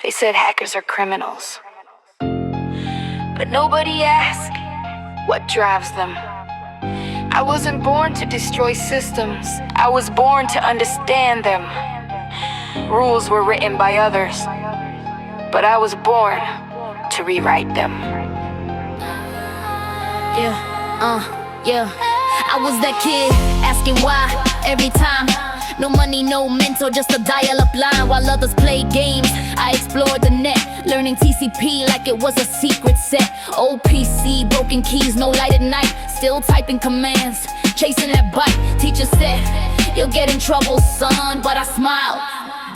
They said hackers are criminals. But nobody asked what drives them. I wasn't born to destroy systems. I was born to understand them. Rules were written by others, but I was born to rewrite them. Yeah. I was that kid asking why every time. No money, no mentor, just a dial-up line. While others played games, I explored the net, learning TCP like it was a secret set. Old PC, broken keys, no light at night, still typing commands, chasing that bite. Teacher said, you'll get in trouble, son, but I smiled.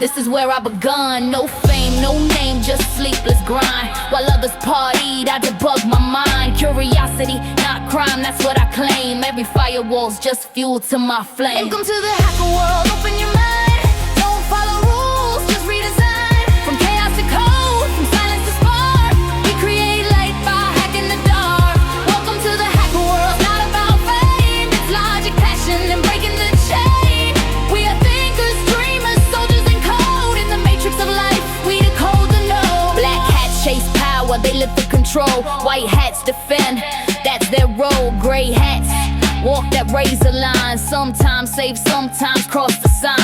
This is where I begun. No fame, no name, just sleepless grind. While others partied, I debugged my mind. Curiosity, not crime, that's what I claim. Every firewall's just fuel to my flame. Welcome to the hacker world, open your mind. Don't follow rules, just redesign. From chaos to code, from silence to spark. We create light by hacking the dark. Welcome to the hacker world, not about fame. It's logic, passion, and breaking the chain. We are thinkers, dreamers, soldiers in code. In the matrix of life, we decode the node. Black hats chase power, they live for control. White hats defend, that's their role. Gray hats walk that razor line, sometimes save, sometimes cross the sign.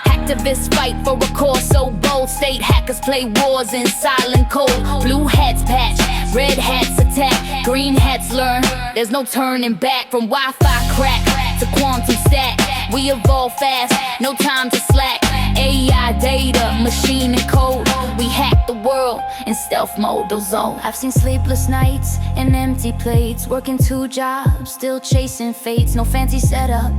Activists fight for a cause so bold. State hackers play wars in silent code. Blue hats patch, red hats attack, green hats learn. There's no turning back. From Wi-Fi crack to quantum stack, we evolve fast, no time to slack. AI data, machine and code, we hack the world in stealth mode, those zones. I've seen sleepless nights and empty plates, working 2 jobs, still chasing fates. No fancy setup,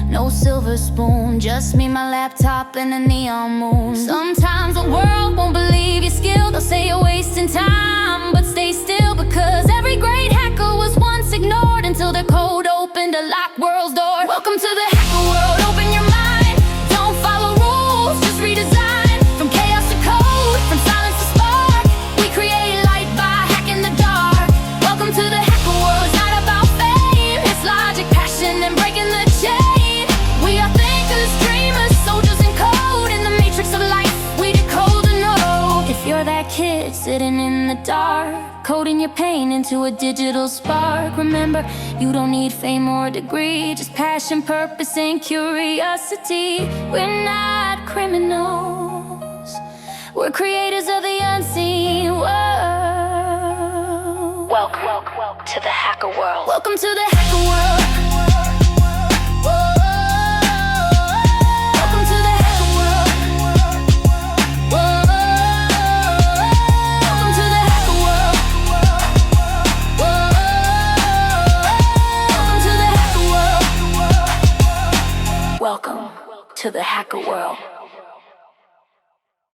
no silver spoon, just me, my laptop, and a neon moon. Sometimes the world won't believe your skill. They'll say you're wasting time, but stay still, because every great hacker was once ignored until their code opened a locked world's door. Welcome to the hacker world, open your mind. Don't follow rules, just redesign. From chaos to code, from silence to spark. We create light by hacking the dark. Welcome to the hacker world, it's not about fame. It's logic, passion, and breaking the chain. We are thinkers, dreamers, soldiers in code. In the matrix of life, we decode the node. If you're that kid sitting in the dark, coding your pain into a digital spark, remember, you don't need fame or degree, just passion, purpose, and curiosity. We're not criminals, we're creators of the unseen world. Welcome to the hacker world. Welcome to the hacker world. Welcome to the hacker world. Welcome to the hacker world. Welcome to the hacker world. Welcome to the hacker world.